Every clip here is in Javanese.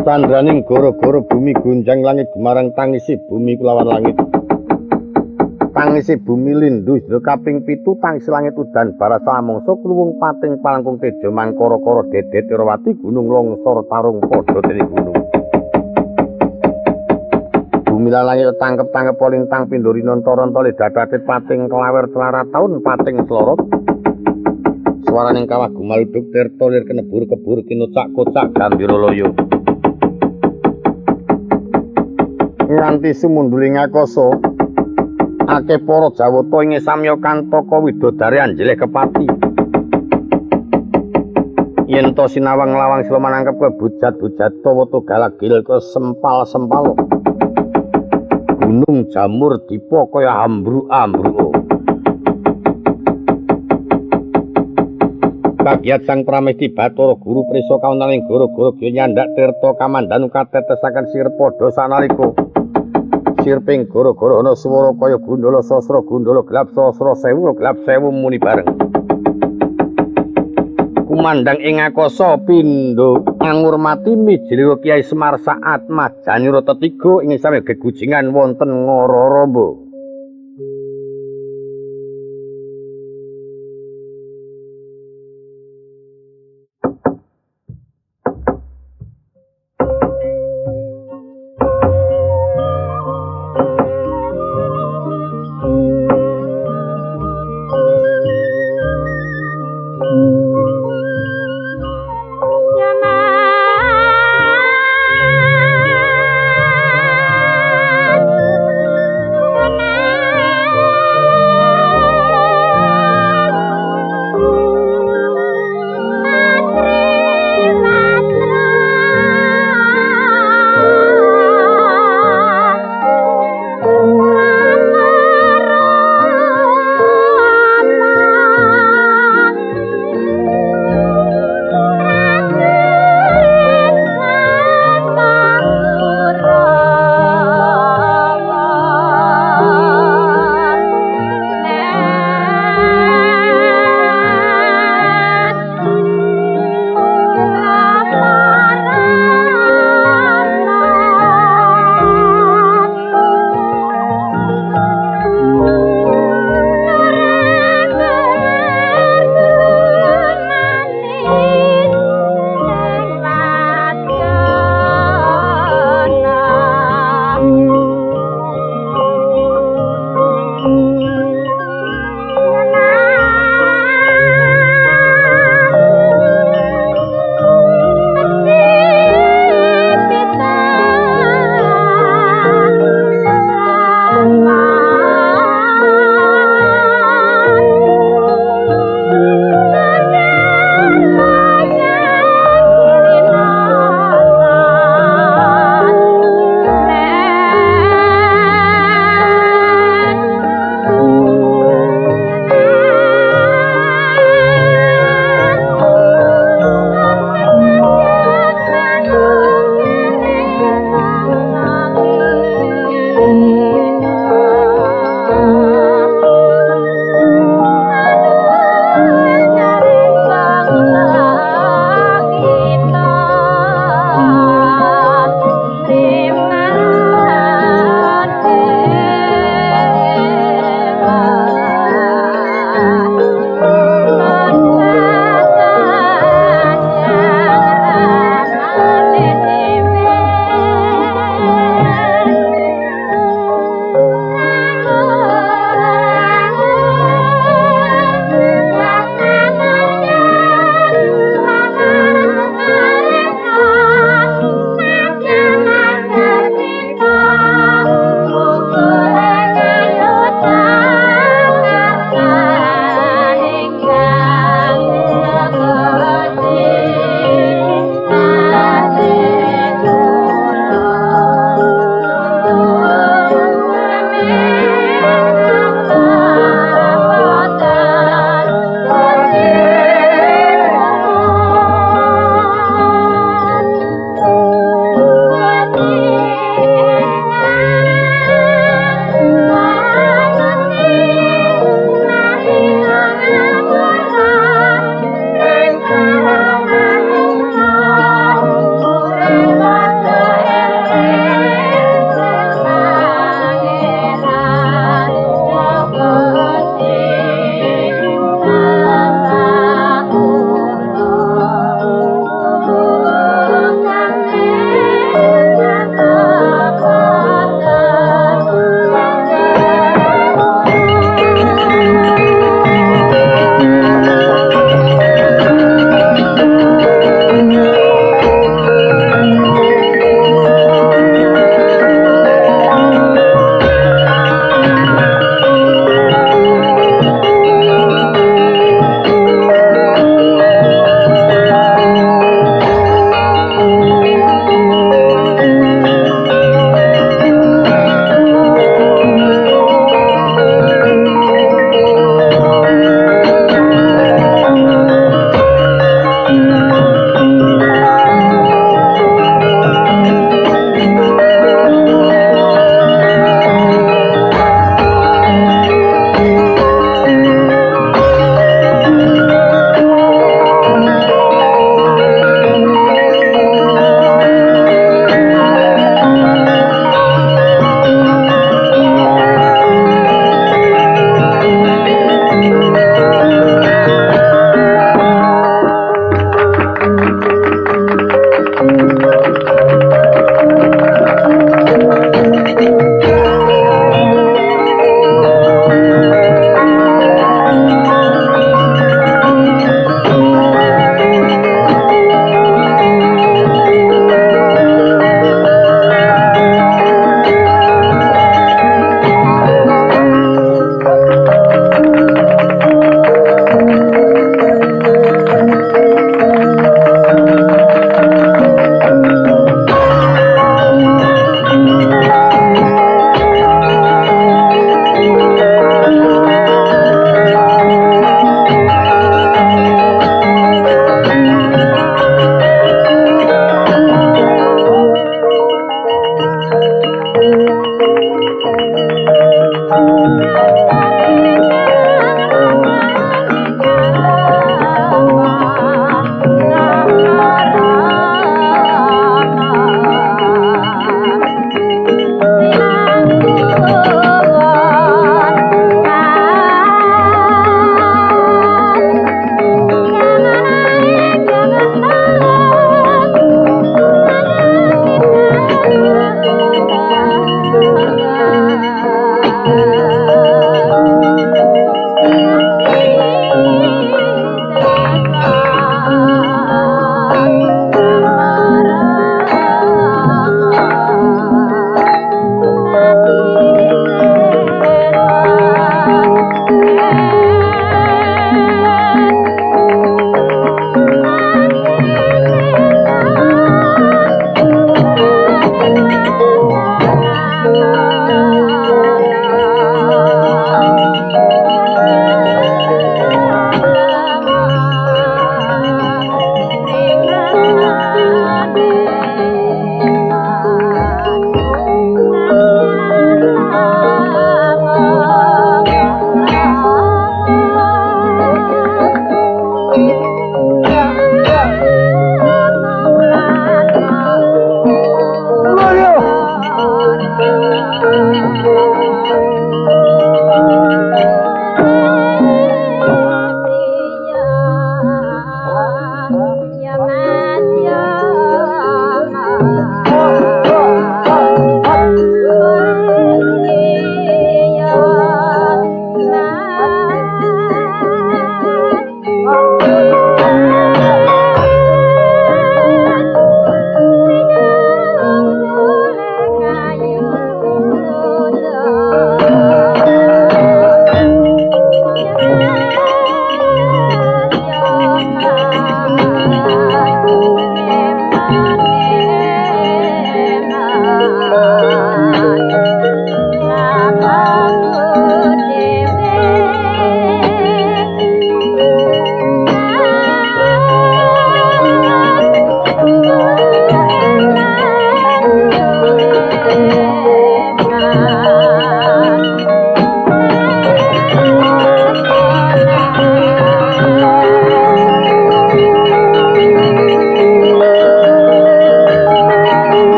Candraning goro-goro bumi gunjang langit gemarang tangisi bumi kulawan langit. Tangisi bumi lindu jero kaping 7 tangisi langit udan bara samangsa kluwung pating palangkung tejo mangkara-kara dedet Irawati gunung longsor tarung padha dene gunung. Bumi lan langit tangkep-tangkep polintang pindho rinonta-ronta lidadate pating kelawer clara taun pating slorot. Swaraning kawah gumaludhuk tirta lir kenebur-kebur kinocak-kocak gambira loyo. Nganti sumunduling akasa ake para Jawata ing samya kantaka widodari anjeleh kepati. Yen to sinawang lawang sila manangkep kebujat-bujat watu galagil kesempal-sempal. Gunung jamur dipa kaya ambruk-ambruk. Kagiat sang Pramesti Bathara Guru prisa kauntaning goro-goro gya nyandak tirta kamandhanu katetesaken sir padha sanalika. Sirping goro-goro ana swara kaya gundala sasra gundala gelap sasra sewu gelap sewu muni bareng. Kumandhang ing akasa pindha angurmati mijilira Kyai Semar Saat Majanira tetiga ing sami gegujingan wonten Ngararamba. Jangan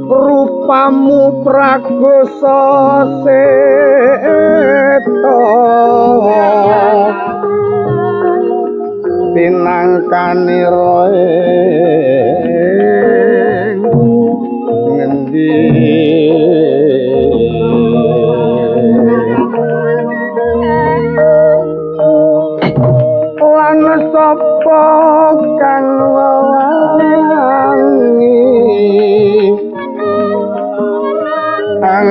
rupamu pragosa seta pinangkanira ngendi lan sapa kang wewangi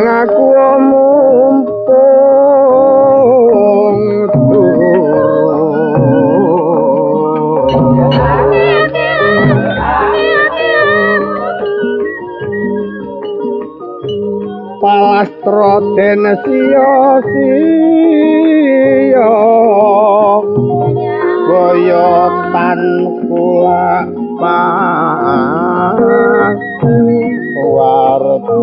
aku mumpung palastra den sia-sia boyotan kula warti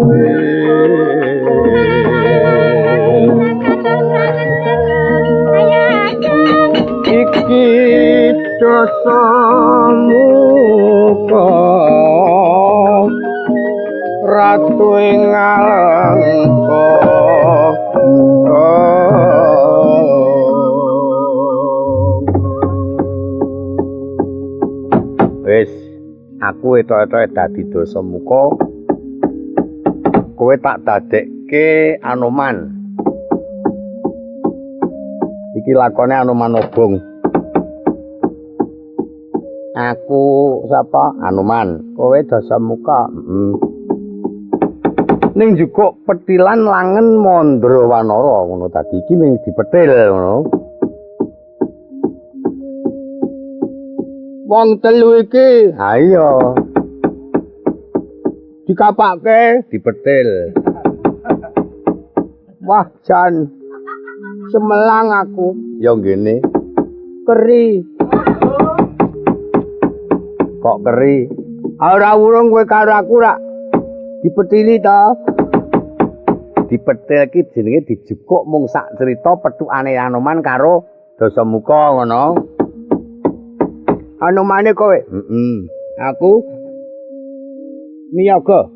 iki dosa muka ratu ing alengka wis aku etok-etok dadi dosa muka kowe tak dadekke Anoman iki lakone Anoman obong aku sapa Anoman kowe dosa muka ning jukuk petilan langen Mandrawanara ngono tadi iki ming dipetil ngono wong telu iki ha iya dikapake dipetil wah jan semelang aku ya ngene keri kok keri ora urung kowe karo aku rak dipetili ta dipetil iki jenenge dijekuk mung sak crita petukane Anoman karo Dasamuka ngono Anomane kowe aku niyaga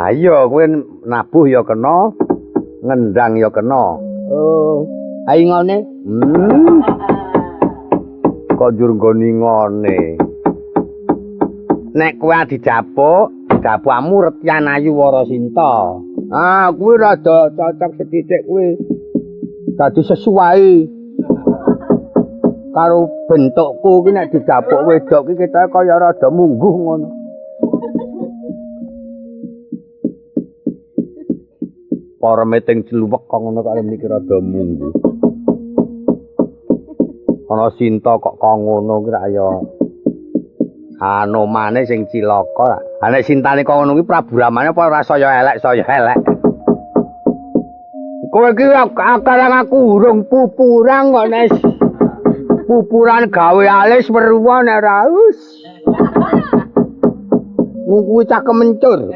ayo kowe nabuh ya kena ngendang ya kena oh ayo ngene kok njur nggoni ngene nek kowe dijapuk dapukmu Retyan Ayu Warasinta ah kuwi rada cocok sethithik kuwi dadi sesuai karo bentukku ki nek didapuk wedok ki ketoke kaya rada mungguh ngono para meting celuwek kok ngono kok niki rada mungguh ana Sinta kok ngono ki rak ya Anomane sing cilaka. Ha nek Sintane kok ngono kuwi Prabu Ramane apa ora saya elek. Kowe iki akarang aku urung pupurang kok nek pupuran gawe alis weruwa nek ora us. Mung kuwi cah kemencur.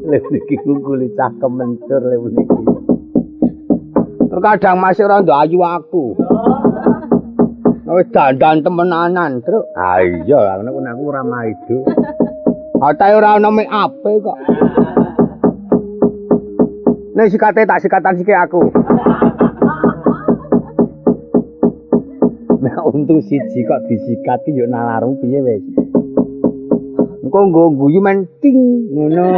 Lha iki kuwi cah kemencur lha iki. Terkadang masih ora ndayu aku. Wis dandan temenanan, Truk. Ah iya, ngono aku ora maido. Atae ora ana make up kok. Nek sikate tak sikatan sike aku. Nek untung siji kok disikat ki yo nalarmu piye wis. Engko nggo guyu men ting ngono.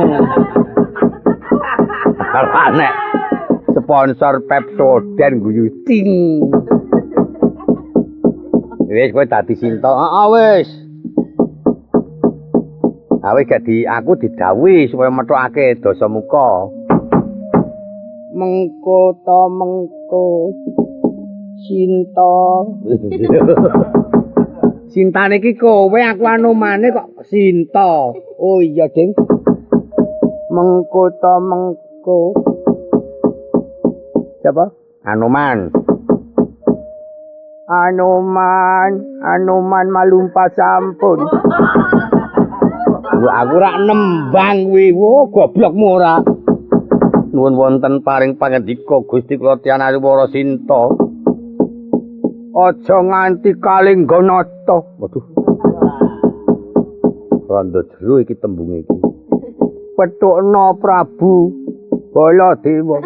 Ala nek sponsor Pepsodent guyu ting. Wis kowe dadi Sinta. Heeh wis. Awis gak aku didhawuhi supaya metokake Dasamuka. Mengko ta mengko Sinta. Sintane iki kowe aku Anomane kok Sinta. Oh iya, Ding. Mengko ta mengko. Siapa? Anoman. Anoman malumpa sampun. aku rak nembang kuwi. Wo goblokmu ora. Nuwun wonten paring pangandika Gusti kula Tyanayu Warasinta. Aja nganti kalingganata. Waduh. Randa jero iki tembunge iki. Petukna Prabu Baladewa.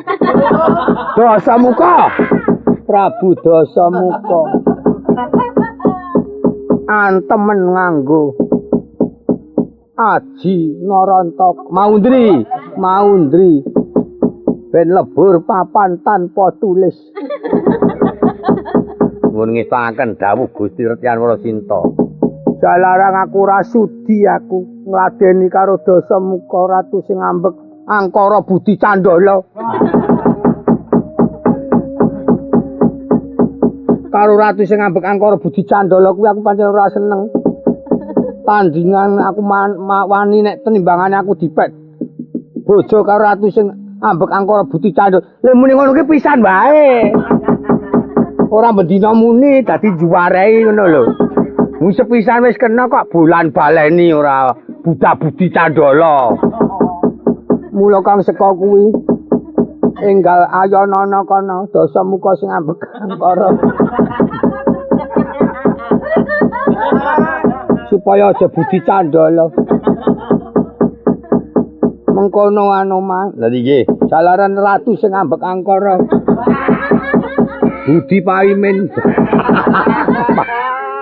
Dasamuka. Prabu Dasamuka. Antemen nganggo Aji Narantaka. Maundri. Ben lebur papan tanpa tulis. Nuwun ngestaken dawuh Gusti Retyan Warasinta. Jalarang aku ora sudi aku ngladeni karo Dasamuka ratu sing ngambek angkara budi candala. Karo ratu sing ngambek angkara budi candala kuwi aku pancen ora seneng. Tandingan aku wani nek tenimbangane aku dipet. Bojo karo ratu sing ambek angkara budi candala. Lha muni ngono ki pisan wae. Ora bendina muni dadi juwarai ngono lho. Wis sepisan wis kena kok bulan baleni ora budak budi candala. Mula kang seka kuwi enggal ayanana kana Dasamuka sing ambek angkara. Supaya aja budi candala. Mengkono anoman. Lha nggih, jalaran ratu sing ambek angkara. Budi paimin.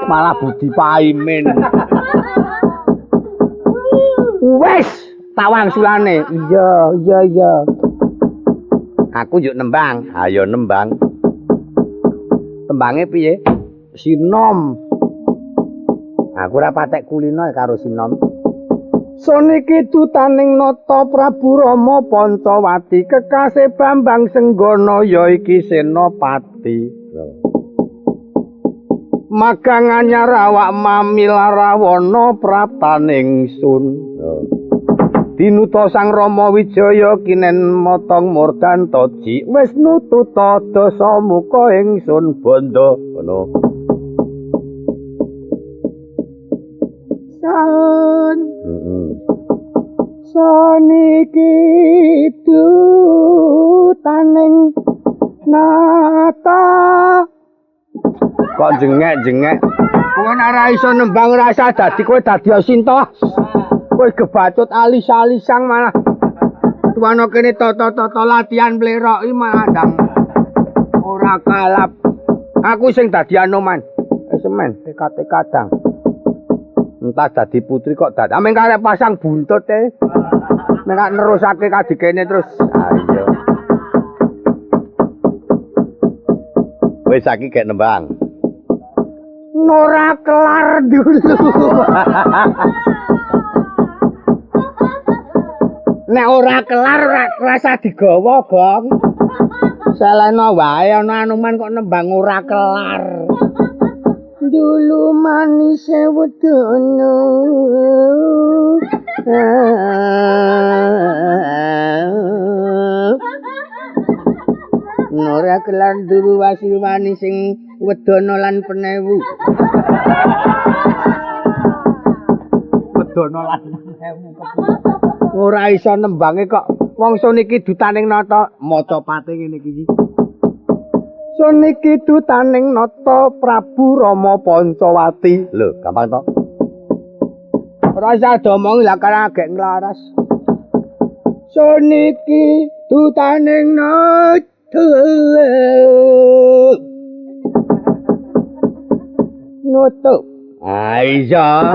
Malah budi paimin. Wes, tawang sulane. Iya. Aku yuk nembang. Ayo nembang. Tembange piye? Sinom. Aku ora patek kulino karo sinom. Soniki tutaning nata Prabu Rama Pancawati kekasih Bambang Senggana ya iki senopati. Magang anyar awak mami Rawana praptaning sun. Dinuta Sang Rama Wijaya kinen motong murdantaji wis nututa Dasamuka ingsun bondo ngono. Saniki tutaning nata. Kok jengek. Kowe nek ora iso nembang rasa dadi kowe dadi Sinta. Kowe gebacut alis-alisang malah. Tuwana kene toto-toto latihan pleroki malah ndang ora kalap. Aku sing dadi anoman. Semen kadang. Entah dadi putri kok dadi. Ameng karep pasang buntut e. Nek nerusake kadikene terus. Ayo. Wis saiki gek nembang. Nora kelar dulu. Nek ora kelar ora rasa digawa, Gong. Selena wae ana anoman kok nembang ora kelar. Dulu manis wedono. Nora kelar dulu wasil manis sing wedono lan penewu. Wedono lan penewu. Ora iso nembange kok wongso niki dutaning nata maca pate ngene iki. Soniki dutaning nata Prabu Rama Pancawati. Lho, gampang to. Ora isa domong lha karek agek nglaras. Soniki dutaning nata nutup. Aiza.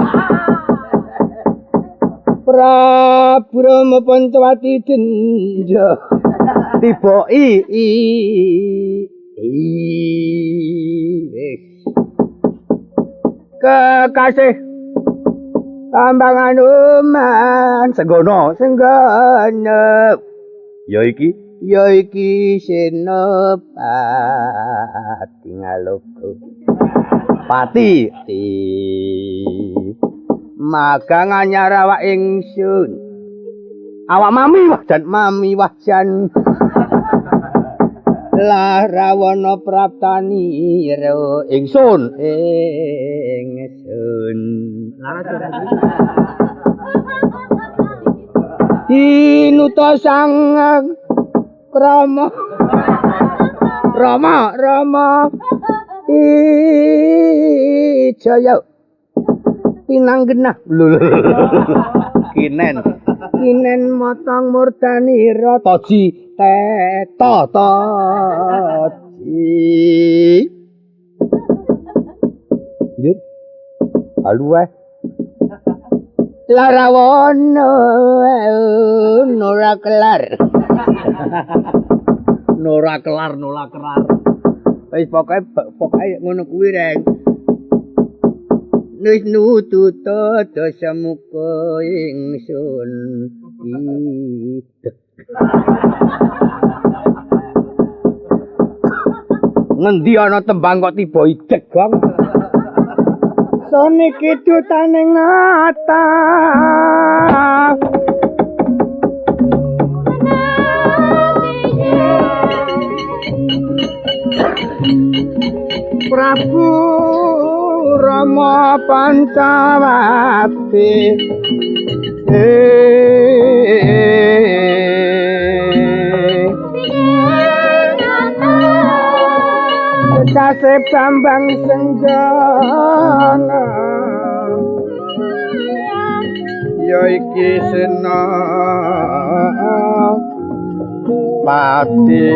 Prabu Rama Pancawati denja. Tiba wis. Kekasih Bambang Anoman Senggana. Ya iki senopati ngalogo. Pati magang anyar awak ingsun. Awak mami wahjan. Lah Rawana praptani ro ingsun. Dinuta sang Rama Jaya pinanggenah kinen motong murdani rataji tetaji yut aluwe larawana nora kelar wis pokoke ngono kuwi reng wis nututa dasa muka ingsun idek ngendi ana tembang kok tiba idek gong saniki dutaning nata Prabu Rama Pancawati Kase Bambang Senjana ya iki sena pati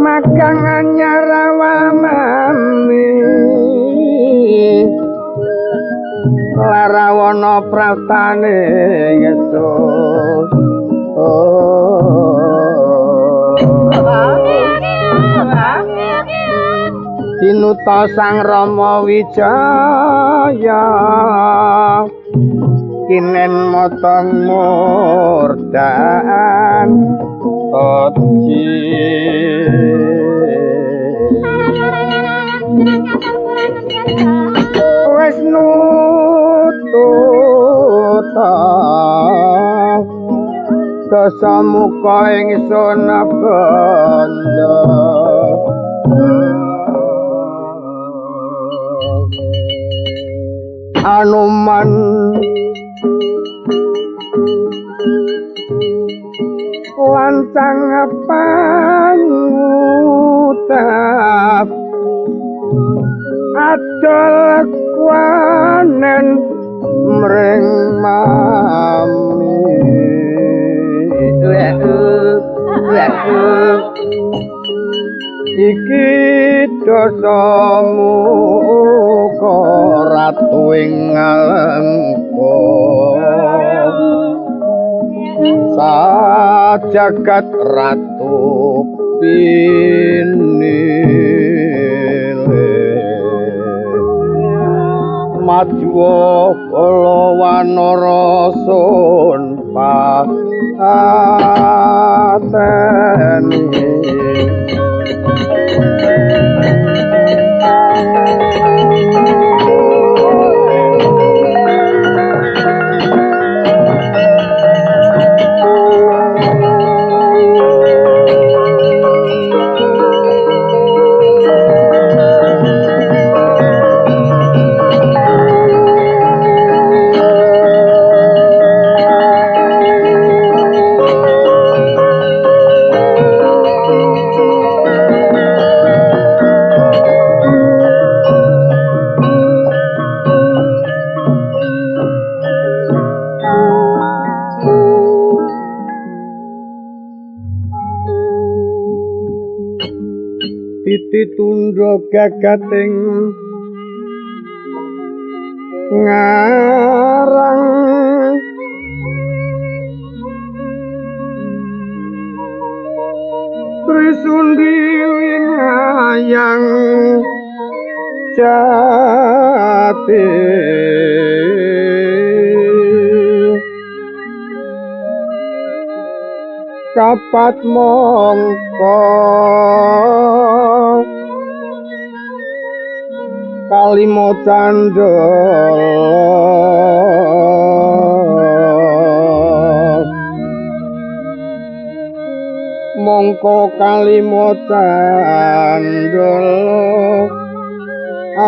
magang anyarawamami larawana prastane Yesus Dinuta sang Rama Wijaya kinen motong murdan totji wis nututa dasa muka ingsun bandha Anuman lancang pangutap adol kwanen mring mami iki dosamu kok ratu ing ngalengka sajagat ratu pinile maju lawanara sun pateni titundra gagating ngarang Trisundi winayang jati kapat mongko kalimo candala mongko kalimo candala Wong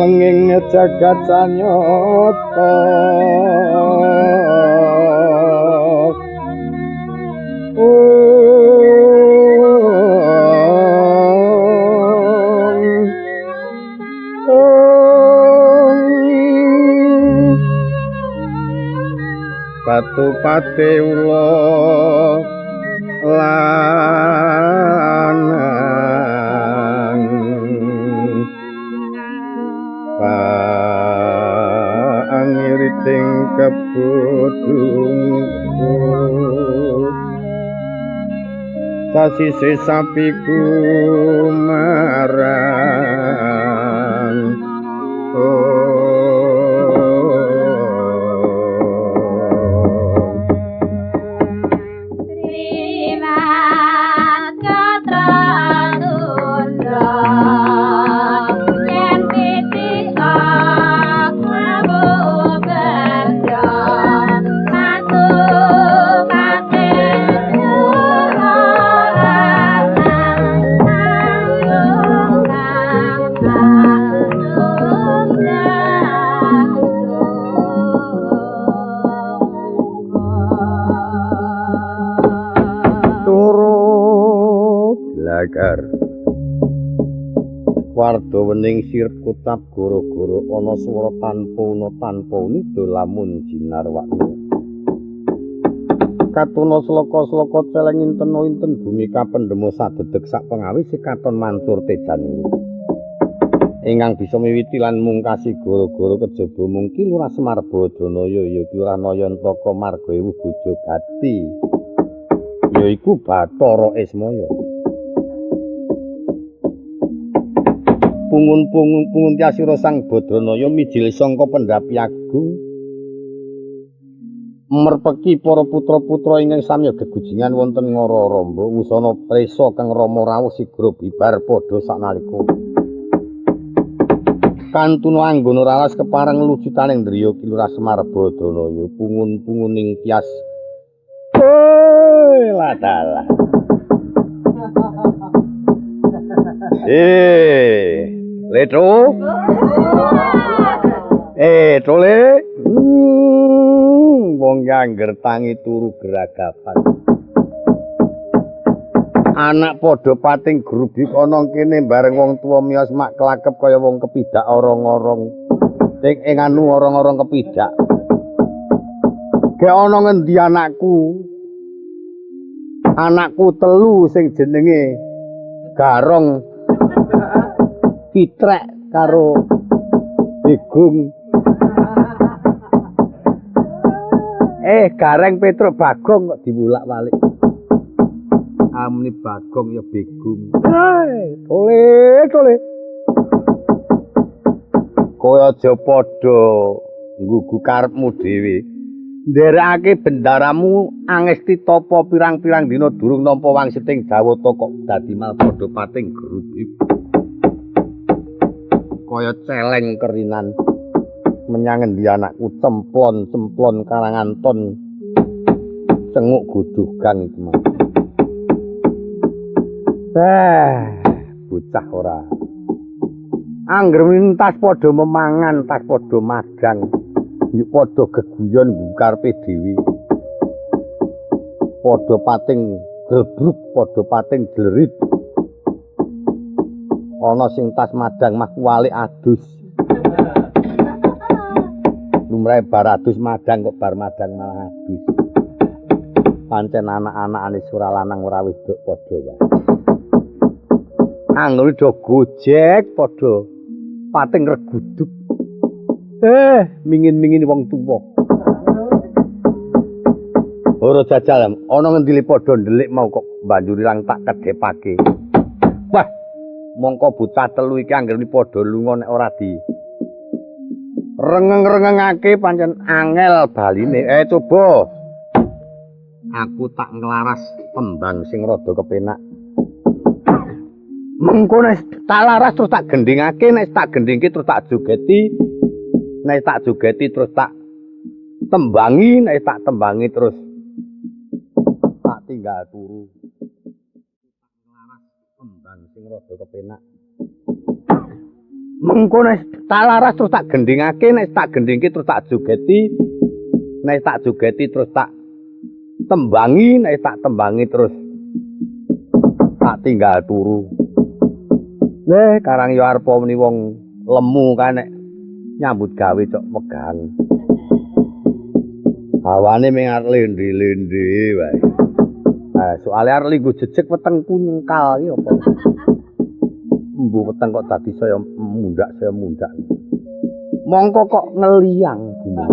lenging jagat sanyata Batu pate ula lanang angiriting kebudungku sasise sapiku marang Lagar warda wening sirep kutap goro-goro ana swara tanpa uni dolamun jinarwana katuna sloka-sloka celeng inten bumi kapendhemo sadedeg sak pengawis katon mancur tejane ingkang bisa miwiti lan mungkasi goro-goro kejaba mungki Lurah Semar Badranaya ya Lurah Nayantaka Marga Ewu Bojo Gati yaiku Bathara Ismaya pungun tiasira Sang Badranaya mijil sangka pendhapi agung merpeki para putra-putra ingkang samya gegujingan wonten Ngara Ramba wusana presa kang Rama rawuh sigra bibar padha saknalika kantuna anggana ralas kepareng lujutaning driya Lurah Semar Badranaya pungun-punguning tias latala Letro Tole wong ngangger tangi turu geragapan anak padha pating grubik ana kene bareng wong tuwa miyos mak kelakep kaya wong kepidak orong-orong ing anu orong-orong kepidak ge ana ngendi anakku telu sing jenenge Garong Pitrek karo Begung Gareng Petruk Bagong kok diwulak-walik amune Bagong ya Begung tole kowe aja padha nggugu karepmu dhewe nderekake bendaramu angesti tapa pirang-pirang dina durung nampa wangsiting Jawata kok dadi mal padha pating gerubik kaya celeng kerinan menyang endi anakku cemplon karanganton cenguk gudugan iki mah bocah ora angger mintas padha memangan tas padha madang yuk padha geguyon ngkarepe dhewe padha pating grebruk padha pating jlerit ana sing tas madang mah kuwalik adus lumrahe bar adus madang kok bar madang malah adus pancen anak-anakane ora lanang ora wedok padha wae anggone do gojek padha pating reguduk mingin-mingin wong tuwa ora jajal ana ngendi padha ndelik mau kok banjur ilang tak kedhepake wah mongko bocah telu iki anggere padha lunga nek ora di rengeng-rengengake pancen angel baline coba aku tak nglaras tembang sing rada kepenak mengko nek tak laras terus tak gendhingake nek tak gendhingke terus tak jogeti nek tak jogeti terus tak tembangi, nek tak tembangi terus tak tinggal turu. Laras tembang sing rada kepenak. Mengko nek tak laras terus tak gendhingake, nek tak gendhingke terus tak jogeti. Nek tak jogeti terus tak tembangi, nek tak tembangi terus tak tinggal turu. Karang yo arep muni wong lemu kan nek nyambut gawe cok megang. Hawane ming arep lendi-lendi wae. Soale arep linggo jejeg wetengku nyengkal iki apa. Embu weteng kok dadi saya mundak. Mongko kok ngeliang bumi.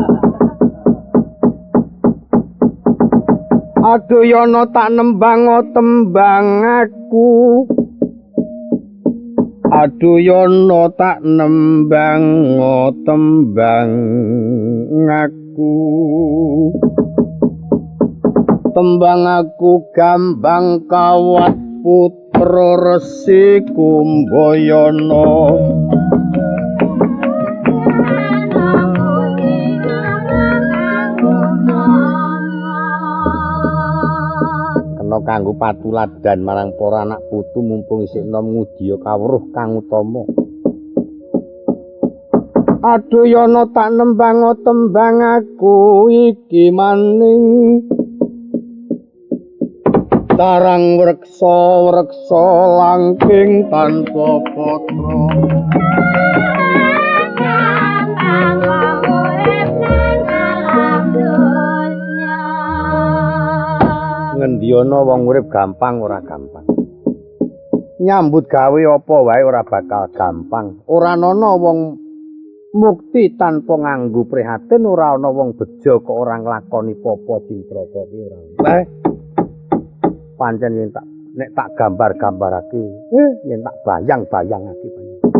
Aduh yono tak nembang aku. Aduh yono tak nembang aku. Tembang aku gambang kawat putra Resi Kumbayana. Kena kanggo patuladan marang para anak putu mumpung isih enom ngudiya kawruh kang utama. Aduh yono tak nembang aku iki maning. Tarang wreksa langking tanpa patra. Ngendiyana wong urip gampang ora gampang. Nyambut gawe apa wae ora bakal gampang. Ora ana wong mukti tanpa nganggo prihatin, ora ana wong bejo kok ora nglakoni apa-apa cintraka ki ora. Pancen yen nek tak gambar-gambarake, yen tak bayang-bayangake pancen.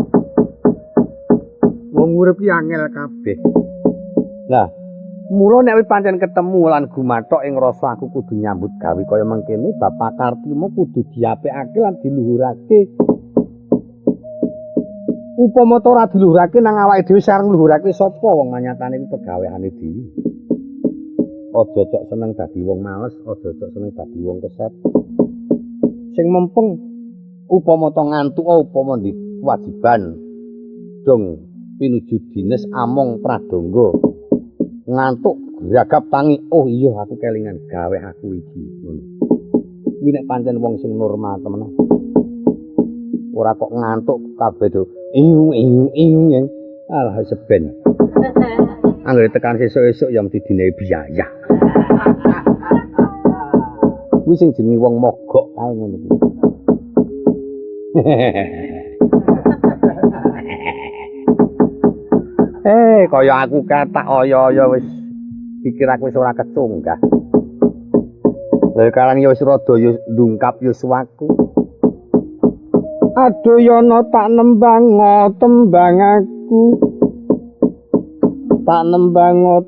Wong urip ki angel kabeh. Lah, mula nek pancen ketemu lan gumathok ing rasa aku kudu nyambut gawe kaya mengkene, Bapak Kartimo kudu diapikake lan diluhurake. Upama to ora diluhurake nang awake dhewe sareng ngluhurake sapa wong manyatane iki pegaweane dhewe. Aja cok seneng dadi wong males, aja cok seneng dadi wong kesep. Sing mempeng upama to ngantuk, upama di kewajiban dong pinuju dinas among pradangga. Ngantuk gragap tangi, oh iya aku kelingan gawe aku iki ngono. Kuwi nek pancen wong sing normal temenan. Ora kok ngantuk kabeh do. Ing. Alah seben. Anggere tekan sesuk-esuk ya mesti dinehi biaya. Kuwi sing jenenge wong mogok kae ngono kuwi. Kaya aku katak aya-aya wis pikir aku wis ora kecunggah. Lah karang ya wis rada ya ndungkap yuswaku. Aduh yono tak nembang aku. Tak nembang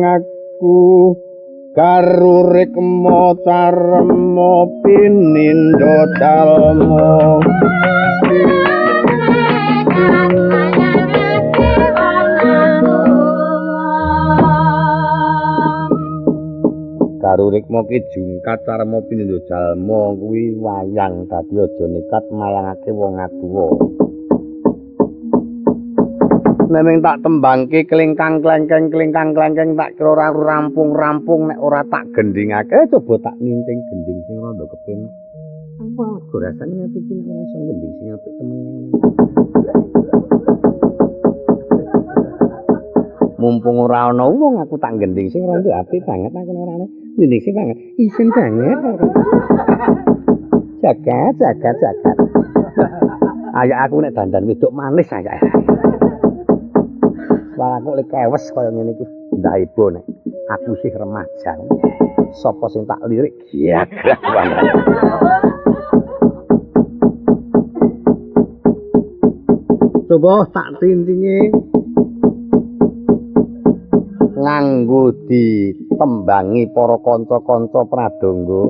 aku. Karurik caremo pinindo calmo. Karurikmo ki jungkat caremo pinindo jalma kuwi wayang dadi aja nekat mayangake wong atuwa. Nek tak tembangke klingkang-klengkeng tak kira ora rampung-rampung nek ora tak gendhingake coba tak ninting gendhing sing rada kepenak. Aku rasane ati iki nek ora iso gendhing sing apik temenan. Mumpung ora ana wong aku tak gendhing sing rada apik banget aku ora ana. Gendhing sing banget. Isin banget. Jagat. Ayak aku nek dandan wedok manis ayak. Malah kok lek kewes kaya ngene iki ndaibo nek aku sih remaja. Sapa sing tak lirik? Ya banget. Coba tak tintinge nganggo ditembangi para kanca-kanca pradangga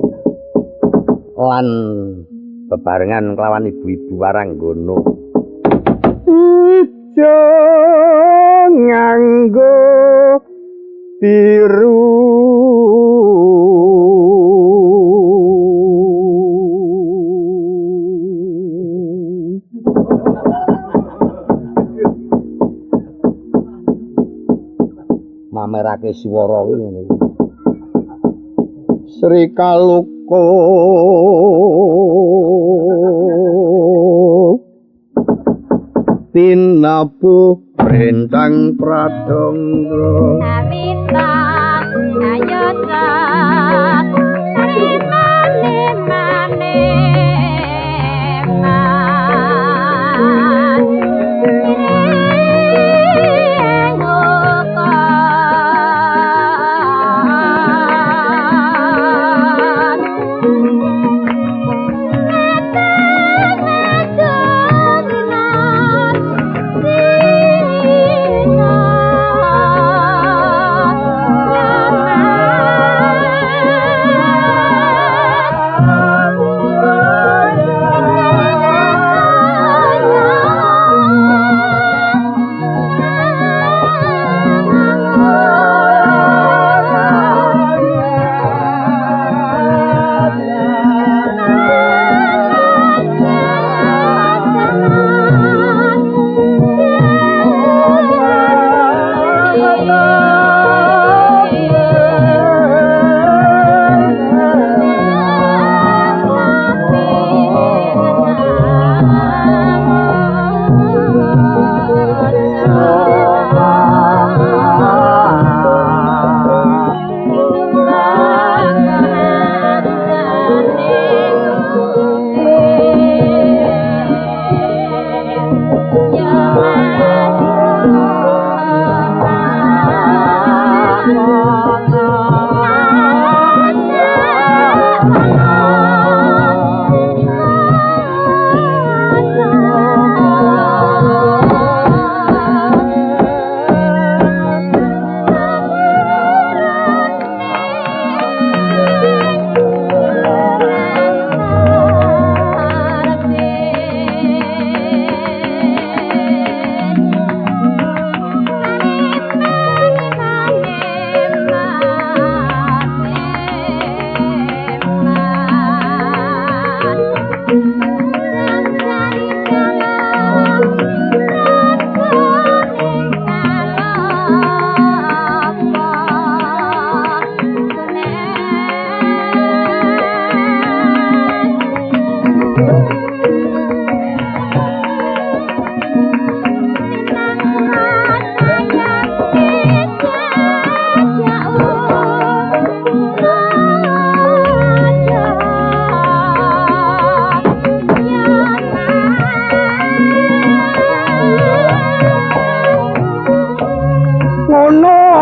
lan bebarengan kelawan ibu-ibu waranggana. nganggo biru mamerake swara iki ngene Sri Kaluka tinabu rencang pradangga Amita ayasa mane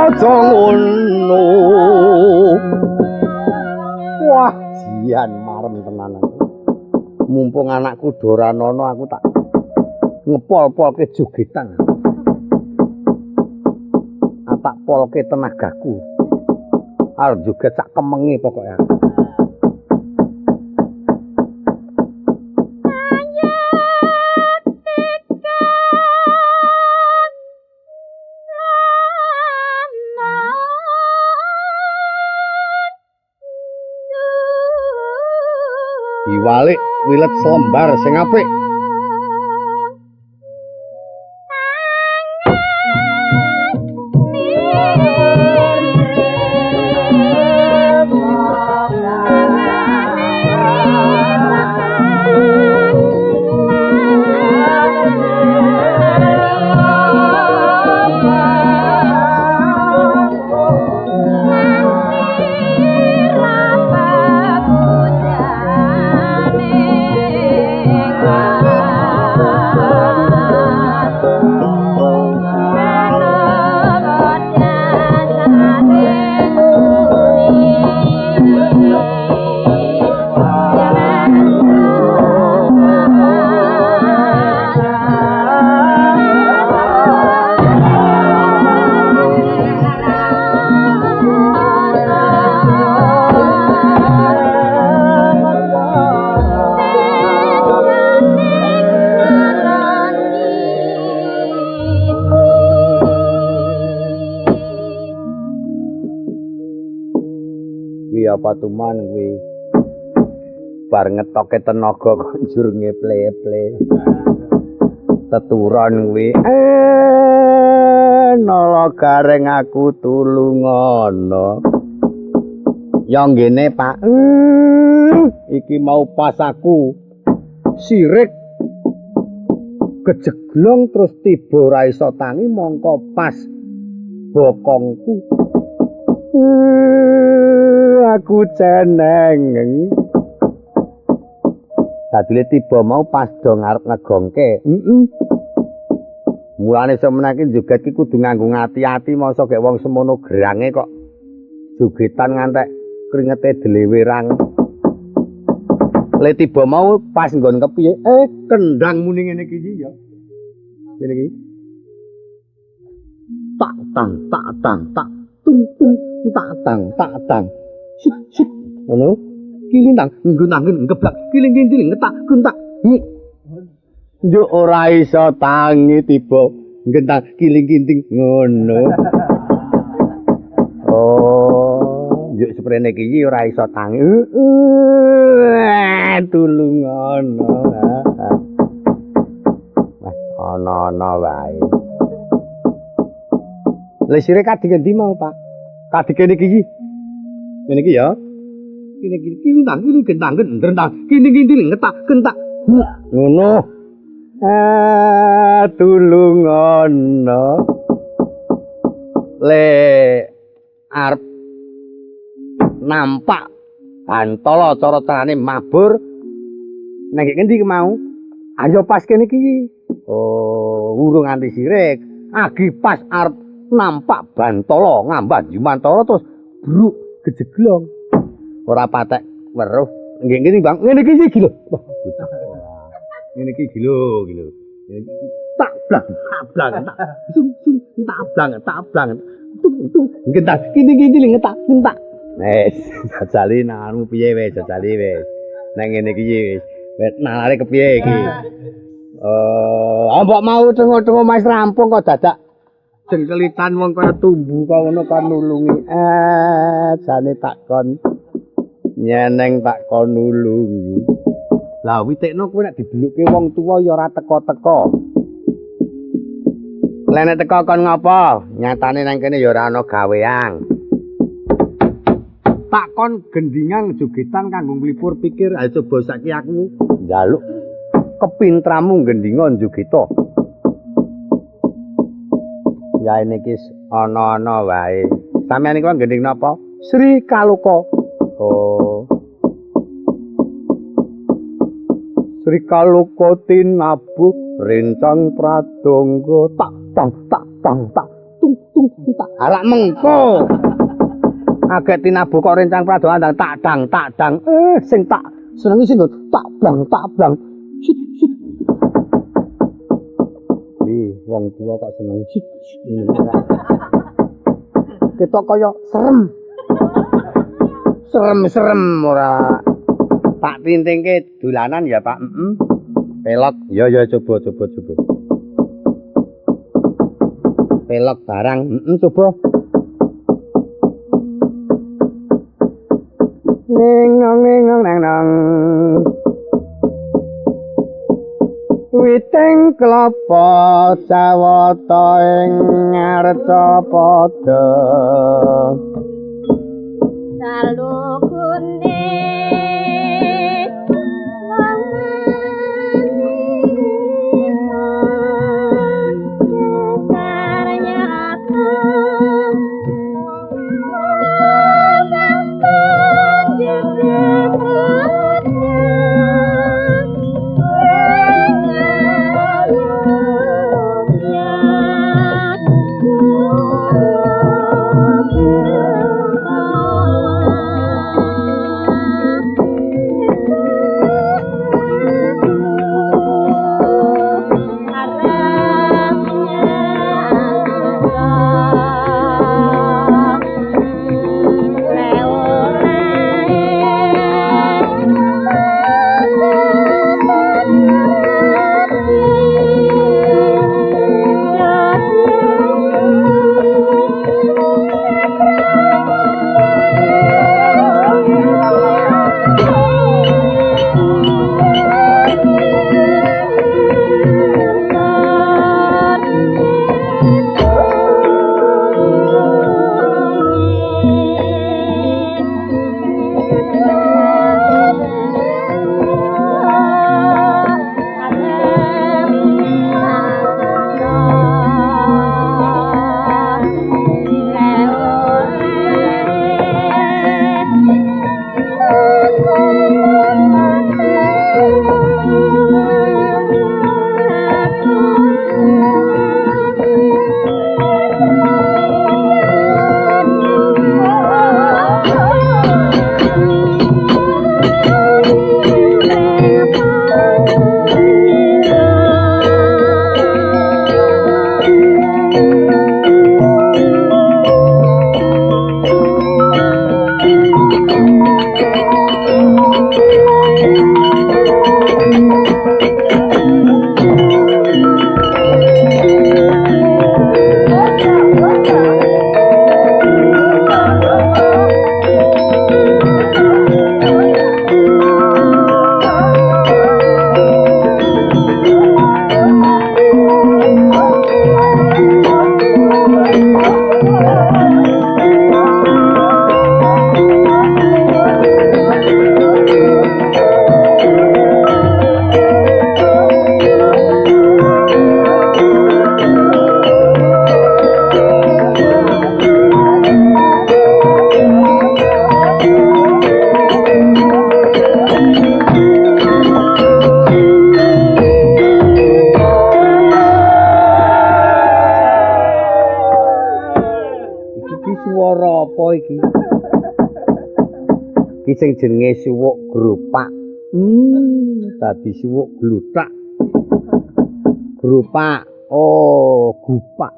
aja ngono. Wah, jian marem tenanan. Mumpung anakku Doranono aku tak ngepol-polke jogetan. Tak polke tenagaku. Arep joget sak kemenge pokoknya. Diwalik wilet selembar sing apik. apa tuman kuwi. Bar ngetoke tenaga kok njur ngeple-eple. Teturon kuwi. Nala gareng aku tulungono. Ya ngene, Pak. Iki mau pas aku sirik kejeglong terus tiba ora iso tangi mongko pas bokongku. Aku ceneng. Dadine tiba mau pas do ngarep ngegongke. Mulane semenake joget iki kudu nganggo ngati-ati masa gek wong semono gerange kok jogetan ngantek kringete delewerang. Le tiba mau pas nggon kepiye? Kendang muni ngene iki ya. Ngene iki. Tak tang tak tung tak tang. Sit. Ngono. Kilintang nggunangen ngeblak kiling-kiling ngetak gentak. Yo ora iso tangi tiba ngentang kiling-kinting ngono. Oh, yo seprene iki ora iso tangi. Tulungono. Ana-ana wae. Lah sire kadhe ndi mau, Pak? Kadhe kene iki. Ngene iki ya. Kene iki kilintang kiling gentang gendrentang kiling-kinting ngetak gentak. Ngono. Tulungono. Le arep nampak Bantala cara carane mabur nang ngendi mau? Ayo pas kene iki. Oh, urung nganti sirik. Agi pas arep nampak Bantala ngambah Jumantara terus bruk gejeglong. Ora patek weruh. Nggih ngene, Bang. Ngene iki iki lho. Ngene iki iki lho. Tak blang. Tung. Gentak kini ngetak. Jajali nanganmu piye wis, jajali wis. Nang ngene iki wis. Nalare kepiye iki? Mbok mau tengok-tengok Mas rampung kok dadak jengkelitan wong kaya tumbu kok ngono kan nulungi. Jane takon. Nyeneng takon nulungi. Lah witekno kowe nek dibeluke wong tuwa ya ora teka-teka. Lah nek teka kon ngapa? Nyatane nang kene ya ora ana gawean. Takon gendingan jogetan kanggo nglipur pikir, ayo coba saiki aku njaluk kepintramu gendingan jogeta. Ya niki ana-ana wae. Sampeyan iki gending napa? Sri Kaluka. Oh. Sri Kaluka tinabuh rencang pradangga tak tung alak mengko. Agek tinabuh kok rencang pradonga tak dang sing tak senengi sing tak blang sit wong tuwa kok seneng sit ketok kaya serem ora tak tintingke dolanan ya Pak. Pelok ya coba pelok barang coba Neng nang Witing klapa sawata ing ngarca padha Dalu kunde sing jenenge suwuk grupak. Dadi suwuk gluthak. Grupak. Oh, gupak.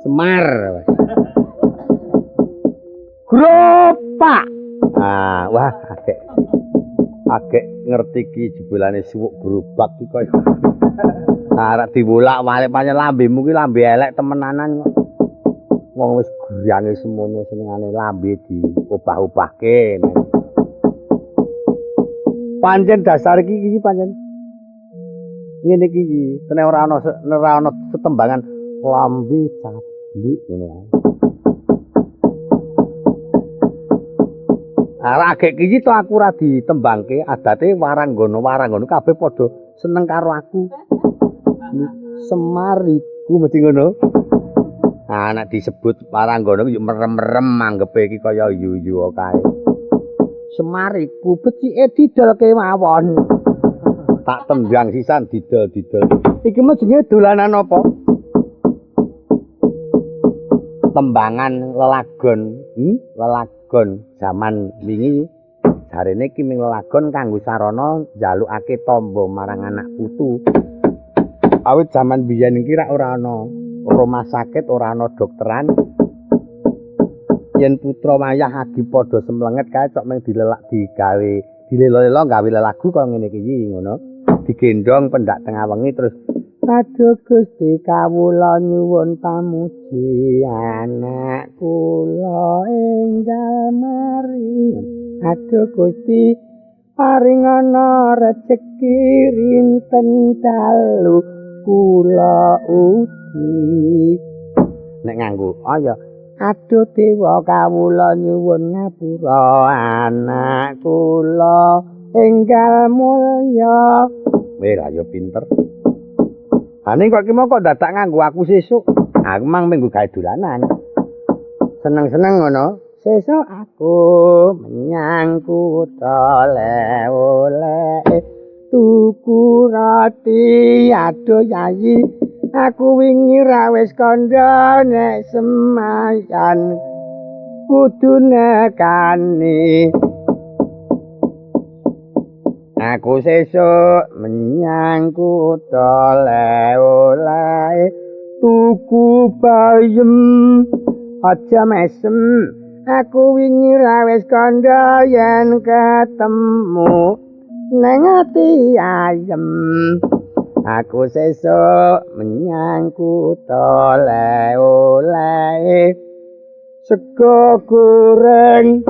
Semar. Grupak. Ah, wah, agek ngerti ki jebulane suwuk gerobak ki kaya arek diwolak-walik pancen lambemu ki lambe elek temenanan kok. Wong wis griyange semono senengane lambe diobah-obahke. Pancen dasar iki pancen ngene iki tenan ora ana setembangan lambe cablik ngono ae. Agek iki to aku ora ditembangke, adate waranggono kabeh padha seneng karo aku. Semar iku mesti ngono. Ah nek disebut waranggono yo merem-merem anggepe iki kaya yuyu kae. Semar iku becike didelke mawon. Tak tembang sisan didol-didol. Iki mah jenenge dolanan apa? Tembangan lelagon, lelagon zaman wingi jarene iki ming lelagon kanggo sarana njalukake tamba marang anak putu. Awit zaman biyen iki ora ana rumah sakit, ora ana dokteran. Yen putra wayah agi padha semlenget kae cok mung digawe dilelo-lelo gawe lelagu kaya ngene iki ngono. Digendong pendak tengah wengi terus aduh Gusti kawula nyuwun pamuji anak kula enggal mari. Aduh Gusti paringana rejeki rinten dalu kula ugi. Nek nganggo ya aduh dewa kawula nyuwun ngapura anak kula enggal mulya. Wis ayo pinter. Ane kok iki mau kok dadak nganggo aku sesuk. Aku mang minggu gawe dolanan. Seneng-seneng ngono. Sesuk aku menyang kutha oleh tuku roti aduh yayi. Aku wingi ra wis kandha nek semayan kudu nekani. Aku sesuk menyang kutha oleh tuku bayem aja mesem. Aku wingi ra wis kandha yen ketemu nang ati ayem. Aku sesuk menyang kutha oleh sego goreng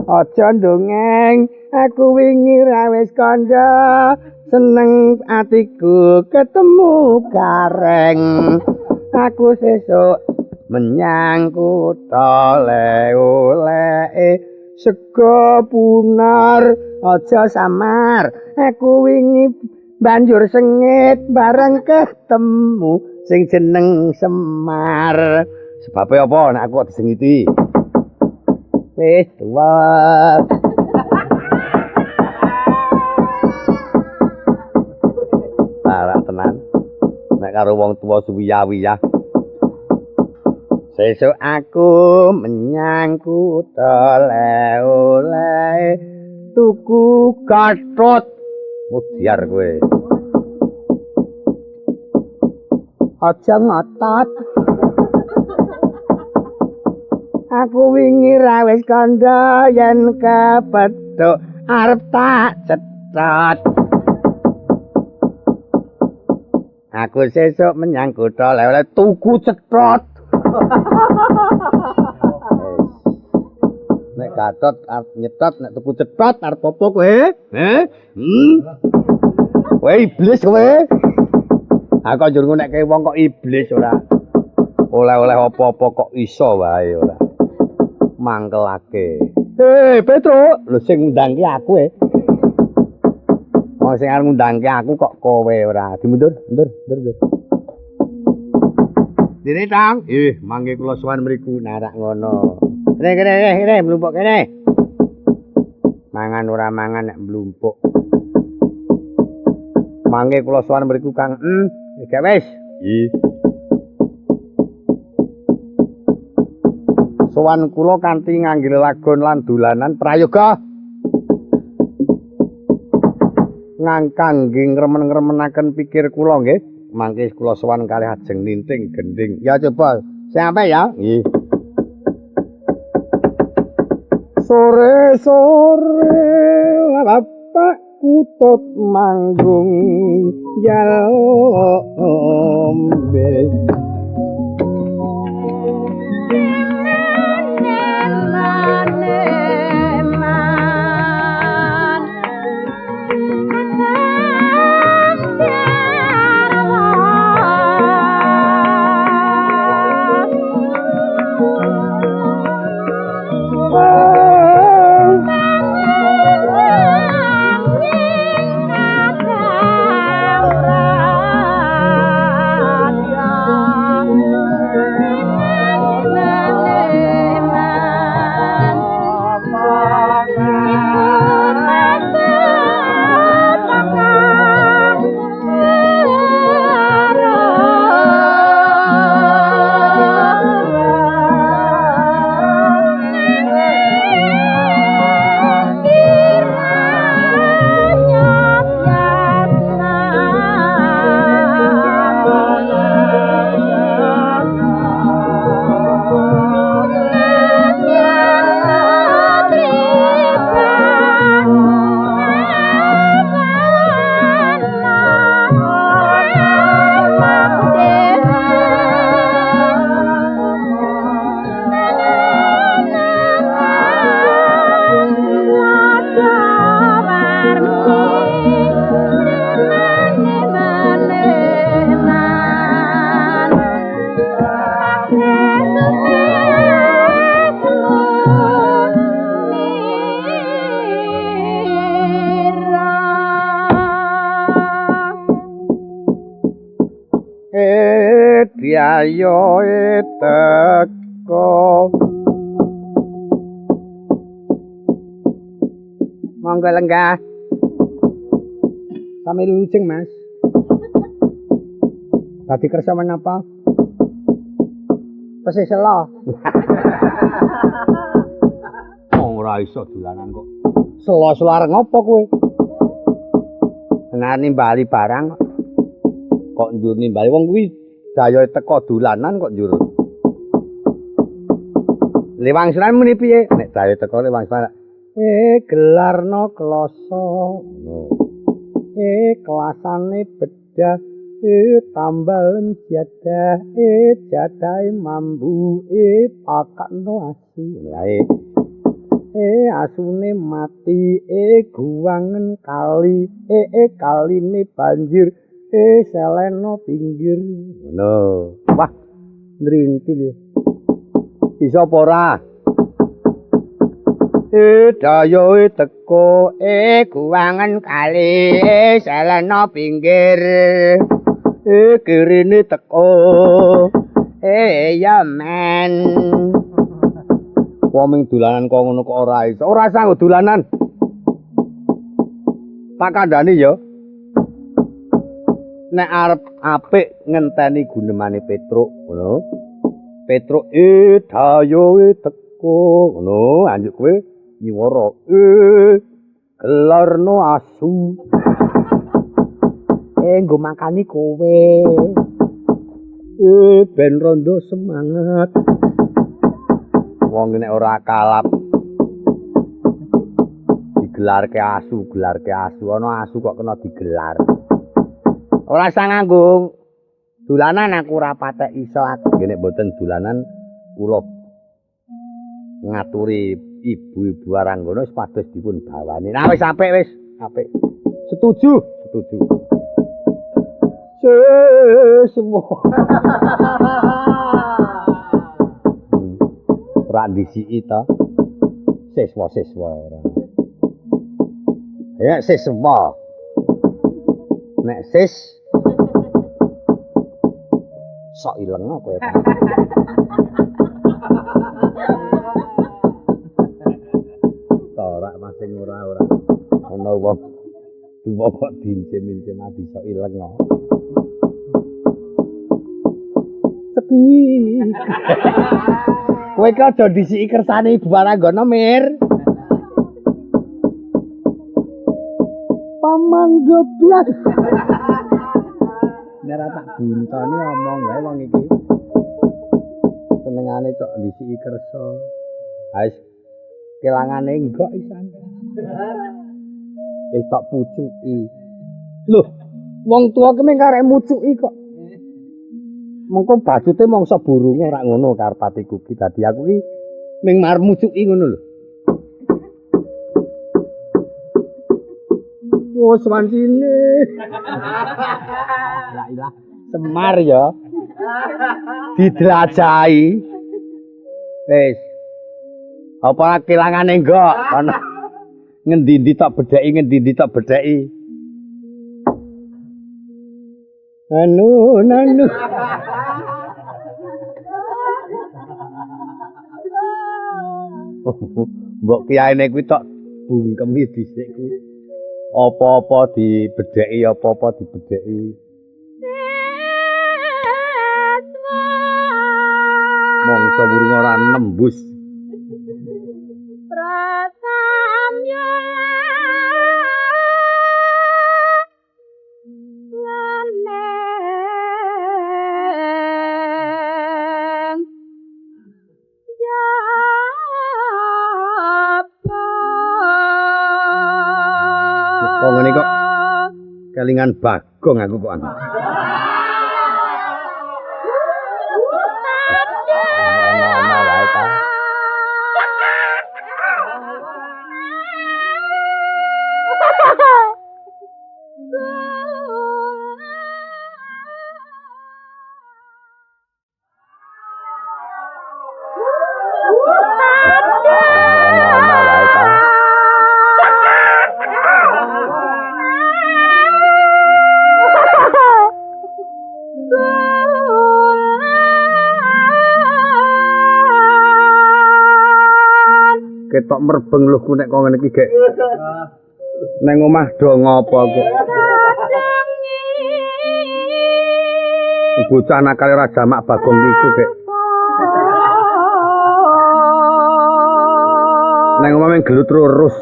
aja ndongeng. Aku wingi ra wis kandha seneng atiku ketemu gareng. Aku sesuk menyang kutha oleh sego punar aja samar. Aku wingi banjur sengit bareng ketemu sing jeneng Semar. Sebabe apa nek aku disengiti? Wis tuwa. Parah tenan. Nek karo wong tuwa suwiya-wiyah. Sesuk aku menyang kutha oleh tuku gathot. Mudiar kowe. Aja ngotot. Aku wingi ra wis kandha yen kepethuk arep tak cetot. Aku sesuk menyang kutha oleh tuku cetot. Nek gatot arep nyetot, nek tuku cetot arep apa kowe? Kowe iblis kowe. Aku njur ngonekke wong kok iblis ora. Oleh-oleh apa-apa kok iso wae ora. Mangkelake. Petro, lho sing ngundangke aku Oh sing arep ngundangke aku kok kowe ora. Dimundur, mundur. Dene Tang. Mangke kula sowan mriku narak ngono. Kene, mlumpuk kene. Mangan ora mangan nek mlumpuk. Mangke kula sowan mriku Kang. Gak wis. sowan kula kanthi ngangge lagon lan dolanan prayoga ngangkang ngremen-ngremenaken pikir kula nggih. Mangke kula sowan kalih ajeng ninting gending. Ya coba sampai ya. Nggih. Sore-sore bapak kutut manggung yalombe. Diayo teko monggo lenggah sami lujeng Mas dadi kersa menapa pesih selo ora iso dolanan kok selo-selo areng apa kowe nang nimbali barang kok njur nimbali wong kuwi daya teko dolanan kok njur. Lewangsuran muni piye? Nek daya teko lewangsuran. Gelarno kloso. Kelasane bedah. Tambal jadah. Jadahe mambu. Pakakno asu. Asune mati. Guwangen kali. Kaline banjir. Seleno pinggir ngono. Wah, nrintil. Bisa apa ora? Dayo teko guwangen kali seleno pinggir. Kirine teko. Ya men. Wong ming dolanan kok ngono kok ora iso. Ora sanggo dolanan. Tak kandhani ya. Nek arep apik ngenteni gunemane Petruk ngono. Petruk dayo teko ngono, anjuk kowe nyiwara gelarno asu. Nggo makani kowe. Ben rondo semangat. Wong nek ora kalap digelarke asu ana asu kok kena digelar. Ora sang nganggo dolanan aku ora patek iso aku nek mboten dolanan kula ngaturi ibu-ibu Aranggana sepados dipun bawani. Nah wis apik wis, apik. Setuju. Semua. Ora disiki to. Siswa ora. Ya siswa. Nek sis sok ileng kowe. Torak masing ora. Ana wong tuwa kok diincim-incim ati sok ileng. Sepi. Kowe ki aja disiki kersane Ibu Waranggana, Mir. Paman joblas. Nek tak buntoni omong wae wong iki. Senengane cok disiki kersa. Wis kelangane enggak isan. Wis tak pucuki. Loh, wong tuwa ki mung karek mucuki kok. Mengko bajute mangsa burunge ora ngono karepatiku ki. Dadi aku ki mung marep mucuki ngono lho. Wes wancine. La ilah Semar ya. Didelajahi. Wis. Apa kelangane enggak? Ana ngendi-endi tak bedheki, ngendi-endi tak bedheki. Anu. Mbok kiyaine kuwi tok bungkemi dhisik kuwi. Apa-apa dibedheki, apa-apa dibedheki. Mongso burung ora nembus. Prasamya nganeng Kok ngene kok kelingan Bagong aku kok anu. Ketok merbeng lho ku nek kok ngene iki gek. Neng omah do ngopo kek. Bocah nakale ra jamak Bagong iku gek. Neng omah meng gelut terus.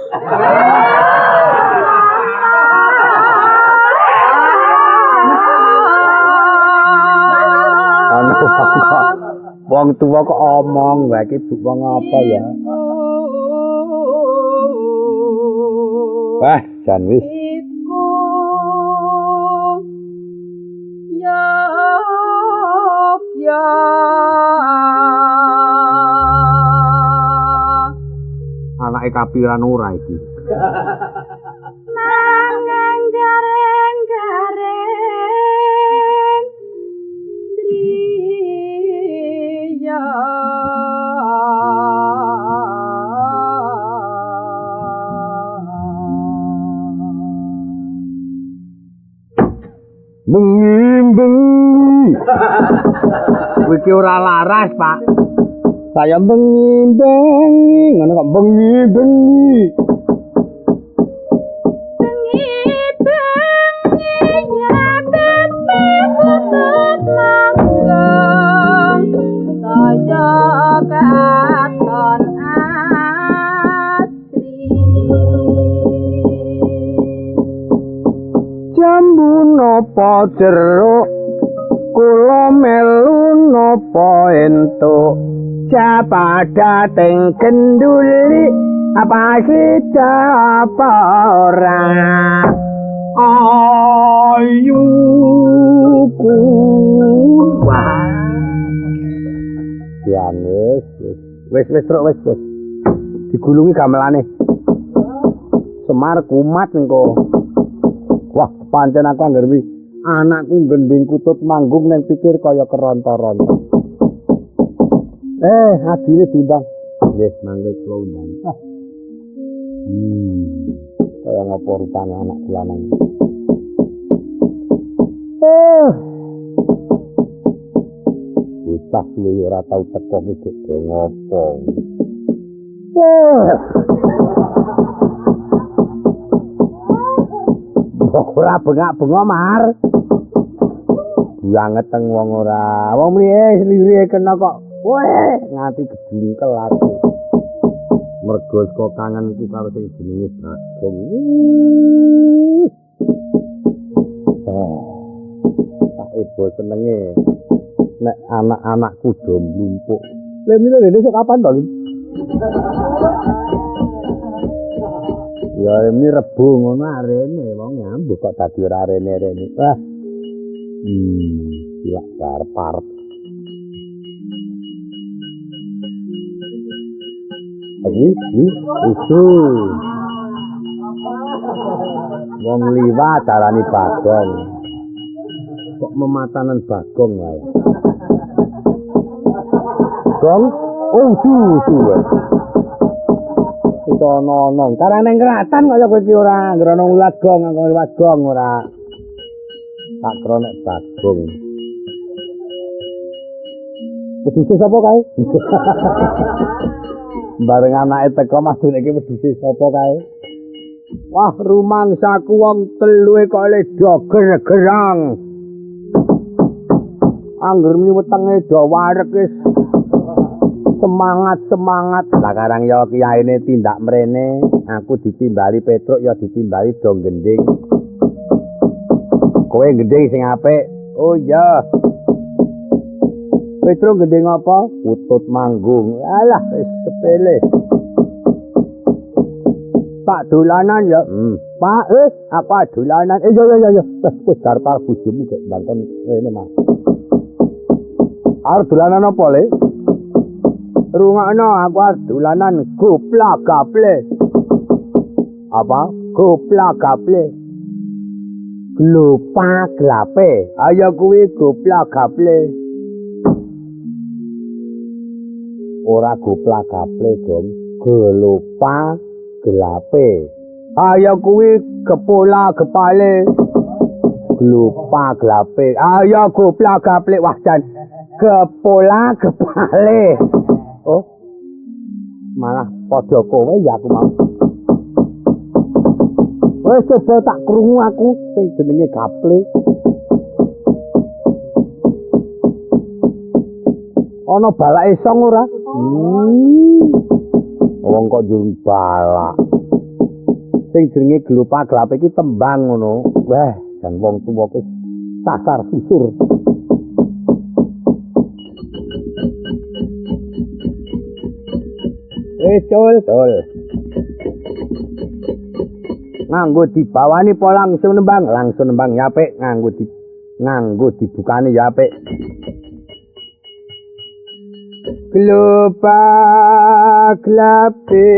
Wong tuwa kok omong wae iki bu wong apa ya? Wah, jan wis. iku ya Anake kapiran ora iki. nanging gareng-gareng driya Bengi. Kowe iki ora laras, Pak. Saya bengi, ngono kok bengi. bengi nyakete putut langgeng saya katon asri Jambu napa jeruk, kula melu napa entuk. Japada teng kenduli, apa sida apa ora. Ayuku wah. Wis truk wis. Digulungi gamelane. Semar kumat engko. Wah, pancen aku anggar wi. Anakku gending kutut manggung nang pikir kaya keronta-ronta. Adine diundang. Nggih, mangke kula undang. Kaya ngapa rupane anak kula nang. Bocah kuwi ora tau teko iki ngopo. Ora bengak-bengok, Mar. Banget teng wong ora. Wong mrih slire kena kok Weh, nganti gedungkel aku. Mergo saka kangenku karo sing jenenge Bagong. Tak ibu senenge nek anak-anakku do mlumpuk. Lha mila dene sok kapan to? Ya ini Rebo ngono arene wong nyambut kok dadi ora arene-arene. Wah. Gila parep. Usul. Wong liwat darani Bagong. Kok mematanen Bagong wae. Gong, tuh. Itu nonong. Karang neng keratan kaya kowe iki ora ngrono ulat gong, nganggo liwat gong ora. Tak kronek Bagong. Wedhuse sapa kae? Bareng anake teko madune iki wedhuse sapa kae? Wah, rumangsaku wong teluwe kok le doger-gerang. Angger miwetenge do wareg wis semangat lah karang ya kiyaine tindak mrene aku ditimbali Petruk ya ditimbali do gending kowe gending sing apik oh iya Petruk gending apa utut manggung alah wis sepele Pak dolanan ya Pak apa dolanan ya wis darpar bojomu kok banten rene Mas arep dolanan apa le rungokno aku arep dolanan goplak gaple. Apa? Goplak gaple. Glopak glape. Ayo kuwi goplak gaple. Ora goplak gaple, Gong. Glopak glape. Ayo kuwi gepola gepale. Glopak glape. Ayo goplak gaple. Wah jan gepola gepale. Oh, malah padha kowe ya aku mau. Wes coba tak krungu aku sing jenenge gaple. Ana balake song ora? Wong kok njur balak. Sing jenenge glopak glape iki tembang ngono. Wah, jan wong tuwa ki sasar susur. Tol. Nganggo dibawani po langsung nembang ya apik, nganggo dibukani ya apik. Glopak glape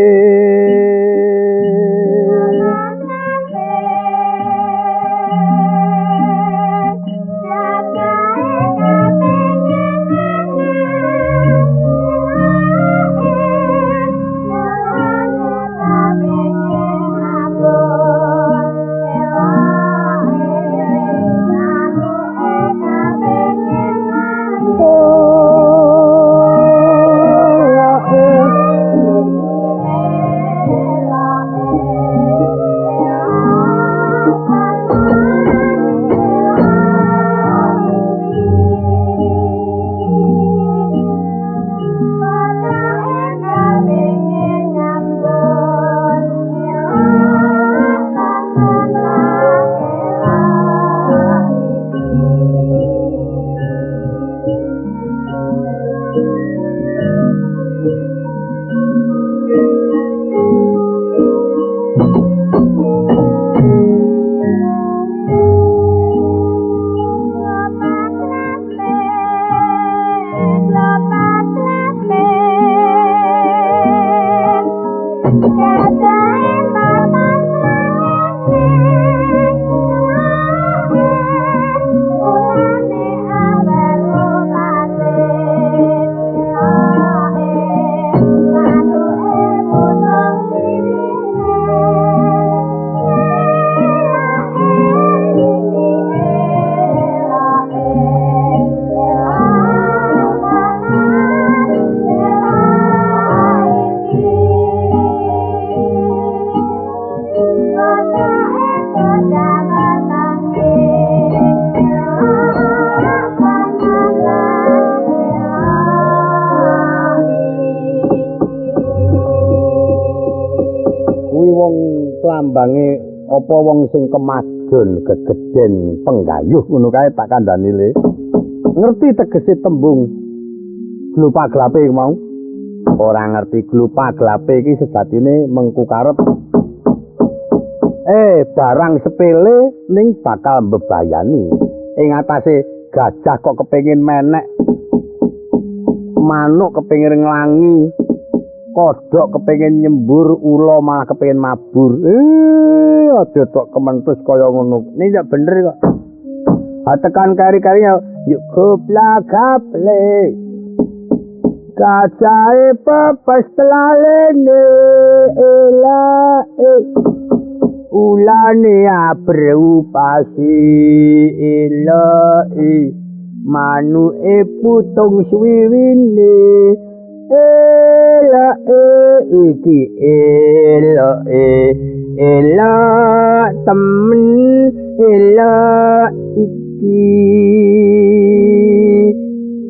wong klambange apa wong sing kemajon gegeden penggayuh ngono kae tak kandhani le. Ngerti tegese tembung glupaglape mau? Ora ngerti glupaglape iki sejatine mengku karep barang sepele ning bakal mbebayani. Ing atase gajah kok kepengin menek, manuk kepengin nglangi, kodhok kepengin nyembur, ula malah kepengin mabur. Aja tok kementus kaya ngono. Ini ndak bener kok. Tekan kari-kari yuk goblak-gablek. Kacae pepes telalene elae. Ulane abrupasi ilae. Manuke putung swiwine elae iki elae. Ela temen ela iki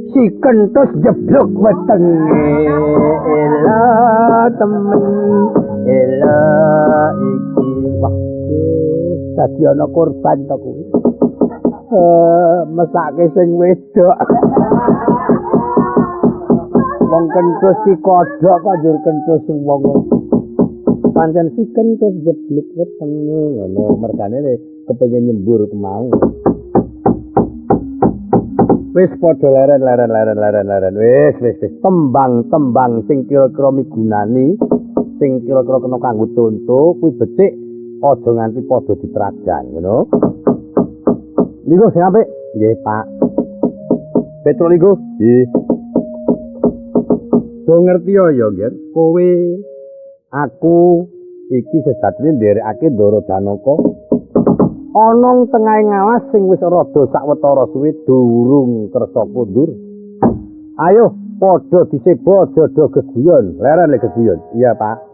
si kentus jeblok wetenge ela temen ela iki waduh dadi ana korban to kuwi mesake sing wedok wong kentus si kodhok kok njur kentus wong pancen si kentus jeblok wetenge ngono mergane kepengin nyembur kemau. Wis padha leren. Wis. Tembang-tembang sing kira-kira migunani, sing kira-kira kena kanggo conto, kuwi becik aja nganti padha ditrajan, ngono. Ligo sing apik? Nggih, Pak. Petro ligo? Nggih. Do ngerti ya, Ger. Kowe aku iki sejatine nderekake Ndara Janaka. Ana tengahing ngawas sing wis rada sawetara suwe durung kersa kundur. Ayo padha diseba aja do geguyon. Leren le geguyon. Iya, Pak.